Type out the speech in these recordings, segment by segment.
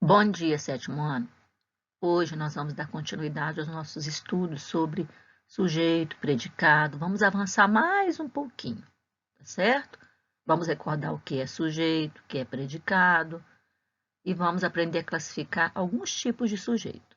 Bom dia, sétimo ano. Hoje nós vamos dar continuidade aos nossos estudos sobre sujeito, predicado. Vamos avançar mais um pouquinho, tá certo? Vamos recordar o que é sujeito, o que é predicado e vamos aprender a classificar alguns tipos de sujeito.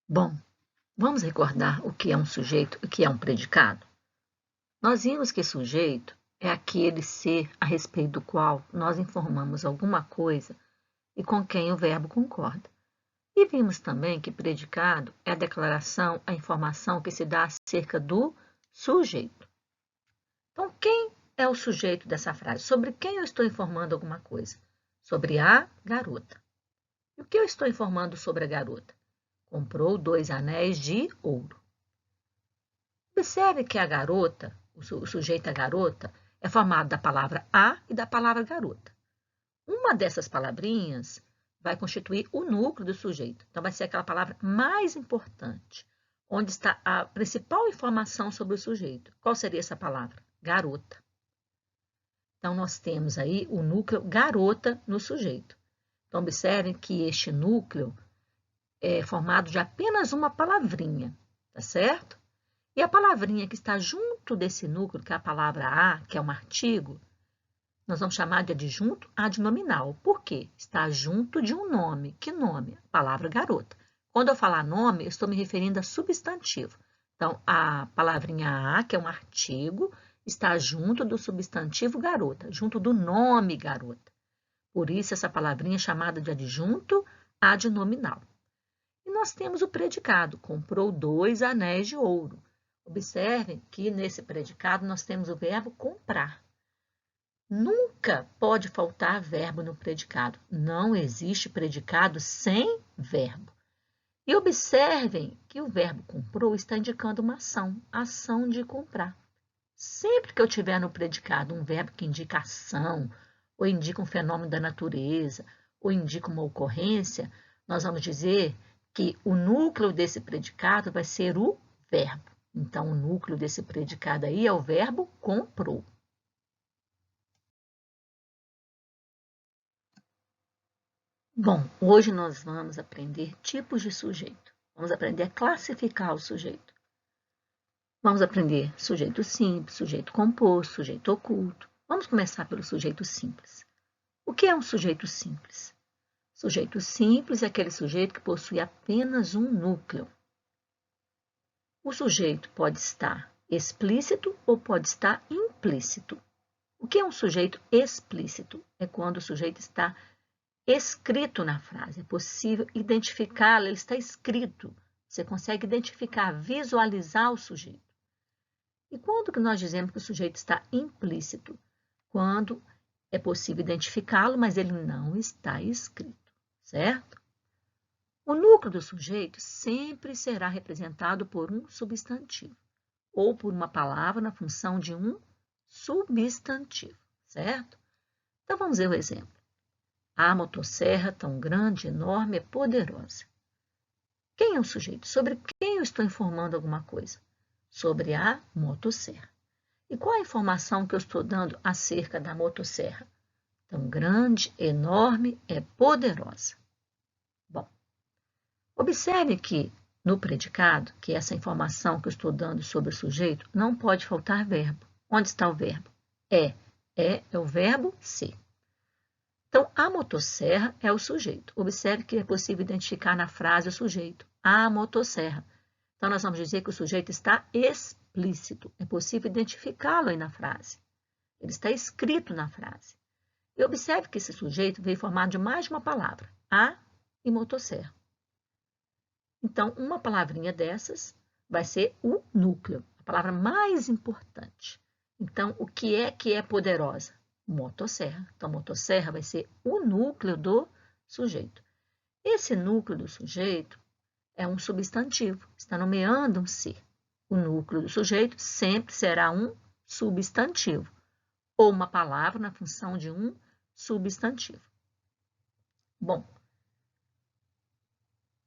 Bom, vamos recordar o que é um sujeito e o que é um predicado? Nós vimos que sujeito é aquele ser a respeito do qual nós informamos alguma coisa e com quem o verbo concorda. E vimos também que predicado é a declaração, a informação que se dá acerca do sujeito. Então, quem é o sujeito dessa frase? Sobre quem eu estou informando alguma coisa? Sobre a garota. E o que eu estou informando sobre a garota? Comprou 2 anéis de ouro. Observe que a garota, o sujeito a garota, é formado da palavra a e da palavra garota. Uma dessas palavrinhas vai constituir o núcleo do sujeito. Então, vai ser aquela palavra mais importante, onde está a principal informação sobre o sujeito. Qual seria essa palavra? Garota. Então, nós temos aí o núcleo garota no sujeito. Então, observem que este núcleo é formado de apenas uma palavrinha, tá certo? E a palavrinha que está junto desse núcleo, que é a palavra a, que é um artigo, nós vamos chamar de adjunto adnominal. Por quê? Está junto de um nome. Que nome? A palavra garota. Quando eu falar nome, eu estou me referindo a substantivo. Então, a palavrinha a, que é um artigo, está junto do substantivo garota, junto do nome garota. Por isso, essa palavrinha é chamada de adjunto adnominal. E nós temos o predicado, comprou 2 anéis de ouro. Observem que nesse predicado nós temos o verbo comprar. Nunca pode faltar verbo no predicado. Não existe predicado sem verbo. E observem que o verbo comprou está indicando uma ação, ação de comprar. Sempre que eu tiver no predicado um verbo que indica ação, ou indica um fenômeno da natureza, ou indica uma ocorrência, nós vamos dizer que o núcleo desse predicado vai ser o verbo. Então, o núcleo desse predicado aí é o verbo comprou. Bom, hoje nós vamos aprender tipos de sujeito. Vamos aprender a classificar o sujeito. Vamos aprender sujeito simples, sujeito composto, sujeito oculto. Vamos começar pelo sujeito simples. O que é um sujeito simples? Sujeito simples é aquele sujeito que possui apenas um núcleo. O sujeito pode estar explícito ou pode estar implícito. O que é um sujeito explícito? É quando o sujeito está escrito na frase. É possível identificá-lo, ele está escrito. Você consegue identificar, visualizar o sujeito. E quando que nós dizemos que o sujeito está implícito? Quando é possível identificá-lo, mas ele não está escrito, certo? O núcleo do sujeito sempre será representado por um substantivo ou por uma palavra na função de um substantivo, certo? Então, vamos ver o exemplo. A motosserra, tão grande, enorme, é poderosa. Quem é o sujeito? Sobre quem eu estou informando alguma coisa? Sobre a motosserra. E qual a informação que eu estou dando acerca da motosserra? Tão grande, enorme, é poderosa. Bom, observe que no predicado, que essa informação que eu estou dando sobre o sujeito, não pode faltar verbo. Onde está o verbo? É o verbo ser. Então, a motosserra é o sujeito. Observe que é possível identificar na frase o sujeito. A motosserra. Então, nós vamos dizer que o sujeito está explícito. É possível identificá-lo aí na frase. Ele está escrito na frase. E observe que esse sujeito veio formado de mais de uma palavra. A e motosserra. Então, uma palavrinha dessas vai ser o núcleo. A palavra mais importante. Então, o que é poderosa? Motosserra. Então, motosserra vai ser o núcleo do sujeito. Esse núcleo do sujeito é um substantivo, está nomeando um ser. O núcleo do sujeito sempre será um substantivo, ou uma palavra na função de um substantivo. Bom,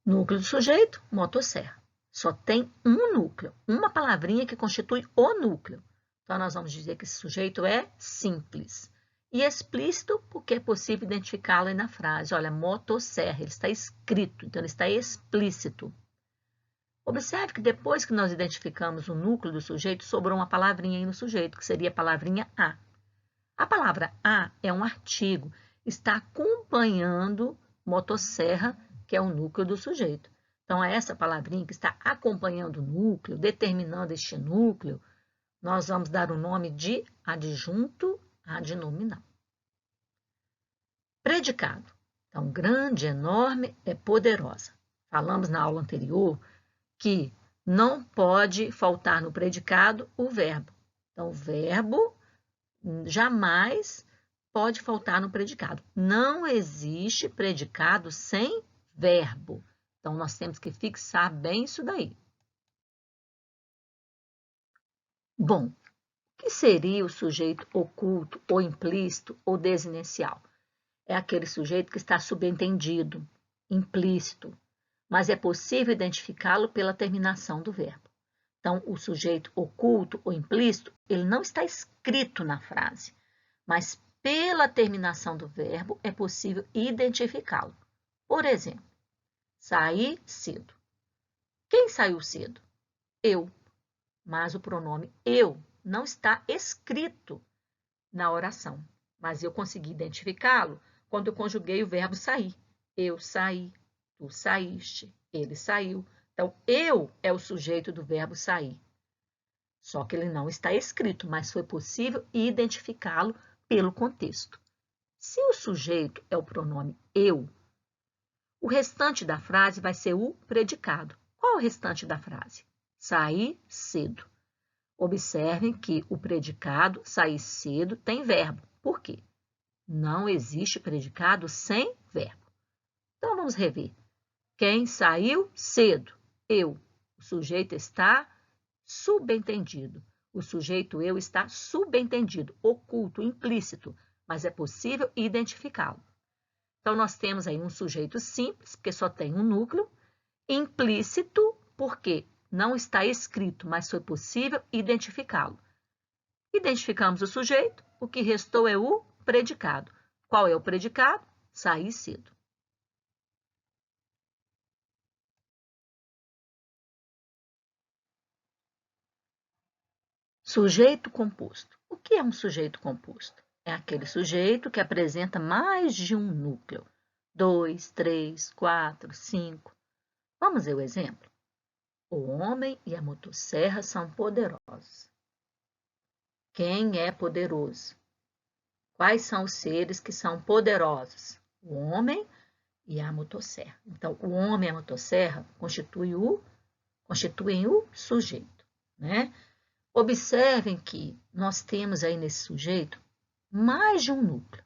núcleo do sujeito, motosserra. Só tem um núcleo, uma palavrinha que constitui o núcleo. Então, nós vamos dizer que esse sujeito é simples. E explícito, porque é possível identificá-lo aí na frase. Olha, motosserra, ele está escrito, então ele está explícito. Observe que depois que nós identificamos o núcleo do sujeito, sobrou uma palavrinha aí no sujeito, que seria a palavrinha a. A palavra a é um artigo, está acompanhando motosserra, que é o núcleo do sujeito. Então, é essa palavrinha que está acompanhando o núcleo, determinando este núcleo, nós vamos dar o nome de adjunto adnominal. Predicado. Então, grande, enorme, é poderosa. Falamos na aula anterior que não pode faltar no predicado o verbo. Então, o verbo jamais pode faltar no predicado. Não existe predicado sem verbo. Então, nós temos que fixar bem isso daí. Bom, o que seria o sujeito oculto, ou implícito, ou desinencial? É aquele sujeito que está subentendido, implícito, mas é possível identificá-lo pela terminação do verbo. Então, o sujeito oculto ou implícito, ele não está escrito na frase, mas pela terminação do verbo é possível identificá-lo. Por exemplo, saí cedo. Quem saiu cedo? Eu. Mas o pronome eu não está escrito na oração, mas eu consegui identificá-lo quando eu conjuguei o verbo sair. Eu saí, tu saíste, ele saiu. Então, eu é o sujeito do verbo sair. Só que ele não está escrito, mas foi possível identificá-lo pelo contexto. Se o sujeito é o pronome eu, o restante da frase vai ser o predicado. Qual é o restante da frase? Sair cedo. Observem que o predicado sair cedo tem verbo. Por quê? Não existe predicado sem verbo. Então, vamos rever. Quem saiu cedo? Eu. O sujeito está subentendido. O sujeito eu está subentendido, oculto, implícito, mas é possível identificá-lo. Então, nós temos aí um sujeito simples, porque só tem um núcleo, implícito, porque não está escrito, mas foi possível identificá-lo. Identificamos o sujeito, o que restou é o predicado. Qual é o predicado? Sair cedo. Sujeito composto. O que é um sujeito composto? É aquele sujeito que apresenta mais de um núcleo. 2, 3, 4, 5. Vamos ver o exemplo? O homem e a motosserra são poderosos. Quem é poderoso? Quais são os seres que são poderosos? O homem e a motosserra. Então, o homem e a motosserra constituem o sujeito, né? Observem que nós temos aí nesse sujeito mais de um núcleo.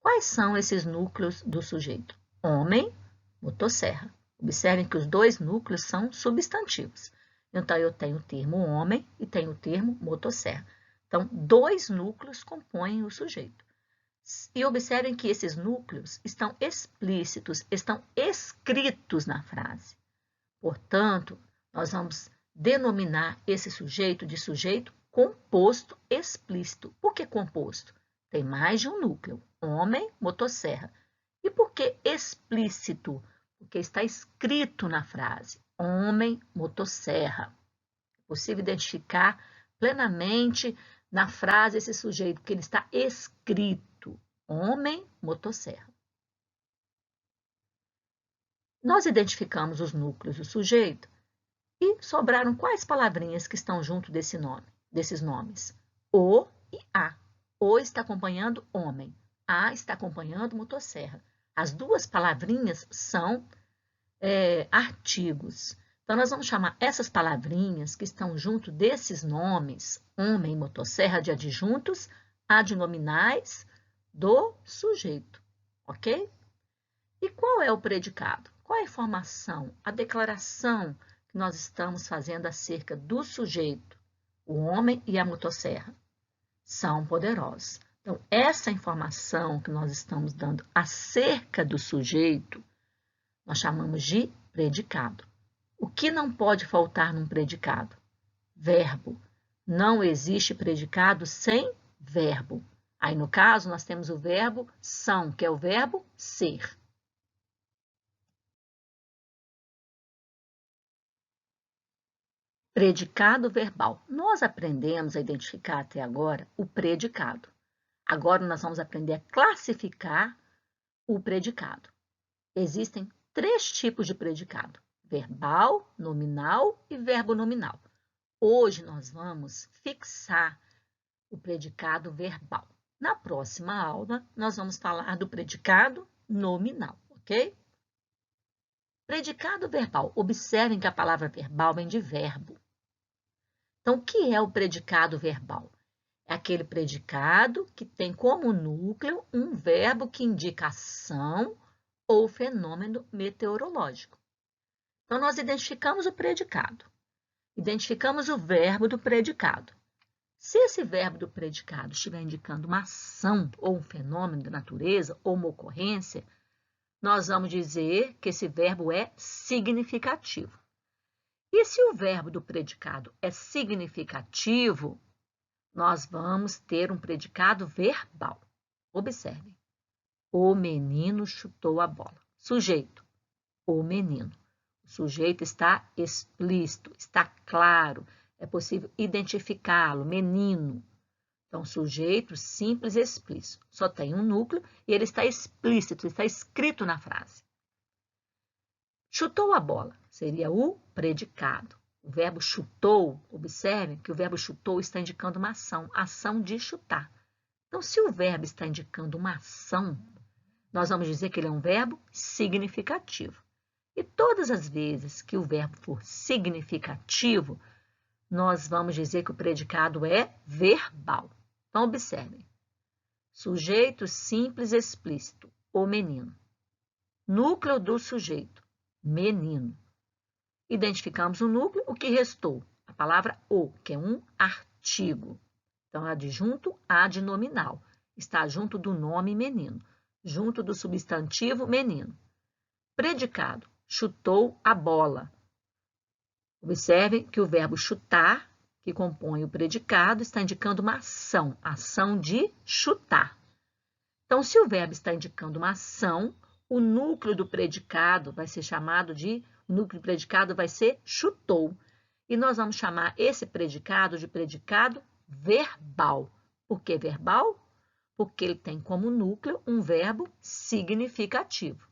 Quais são esses núcleos do sujeito? Homem, motosserra. Observem que os dois núcleos são substantivos. Então, eu tenho o termo homem e tenho o termo motosserra. Então, dois núcleos compõem o sujeito. E observem que esses núcleos estão explícitos, estão escritos na frase. Portanto, nós vamos denominar esse sujeito de sujeito composto explícito. Por que composto? Tem mais de um núcleo, homem, motosserra. E por que explícito? Porque está escrito na frase, homem, motosserra. É possível identificar plenamente na frase esse sujeito, porque ele está escrito, homem, motosserra. Nós identificamos os núcleos do sujeito e sobraram quais palavrinhas que estão junto desses nomes? O e a. O está acompanhando homem, a está acompanhando motosserra. As duas palavrinhas são artigos. Então, nós vamos chamar essas palavrinhas que estão junto desses nomes, homem e motosserra, de adjuntos adnominais do sujeito, ok? E qual é o predicado? Qual é a informação, a declaração que nós estamos fazendo acerca do sujeito? O homem e a motosserra são poderosos. Então, essa informação que nós estamos dando acerca do sujeito, nós chamamos de predicado. O que não pode faltar num predicado? Verbo. Não existe predicado sem verbo. Aí, no caso, nós temos o verbo são, que é o verbo ser. Predicado verbal. Nós aprendemos a identificar até agora o predicado. Agora nós vamos aprender a classificar o predicado. Existem 3 tipos de predicado: verbal, nominal e verbo nominal. Hoje nós vamos fixar o predicado verbal. Na próxima aula, nós vamos falar do predicado nominal, ok? Predicado verbal. Observem que a palavra verbal vem de verbo. Então, o que é o predicado verbal? É aquele predicado que tem como núcleo um verbo que indica ação ou fenômeno meteorológico. Então, nós identificamos o predicado, identificamos o verbo do predicado. Se esse verbo do predicado estiver indicando uma ação ou um fenômeno da natureza ou uma ocorrência, nós vamos dizer que esse verbo é significativo. E se o verbo do predicado é significativo, nós vamos ter um predicado verbal. Observem. O menino chutou a bola. Sujeito, o menino. O sujeito está explícito, está claro, é possível identificá-lo, menino. Então, sujeito simples e explícito. Só tem um núcleo e ele está explícito, está escrito na frase. Chutou a bola, seria o predicado. O verbo chutou, observem que o verbo chutou está indicando uma ação de chutar. Então, se o verbo está indicando uma ação, nós vamos dizer que ele é um verbo significativo. E todas as vezes que o verbo for significativo, nós vamos dizer que o predicado é verbal. Então, observem. Sujeito simples explícito, o menino. Núcleo do sujeito, menino. Identificamos o núcleo, o que restou? A palavra o, que é um artigo. Então, adjunto adnominal. Está junto do nome menino, junto do substantivo menino. Predicado, chutou a bola. Observem que o verbo chutar, que compõe o predicado, está indicando uma ação de chutar. Então, se o verbo está indicando uma ação, o núcleo do predicado vai ser chamado de, o núcleo do predicado vai ser chutou. E nós vamos chamar esse predicado de predicado verbal. Por que verbal? Porque ele tem como núcleo um verbo significativo.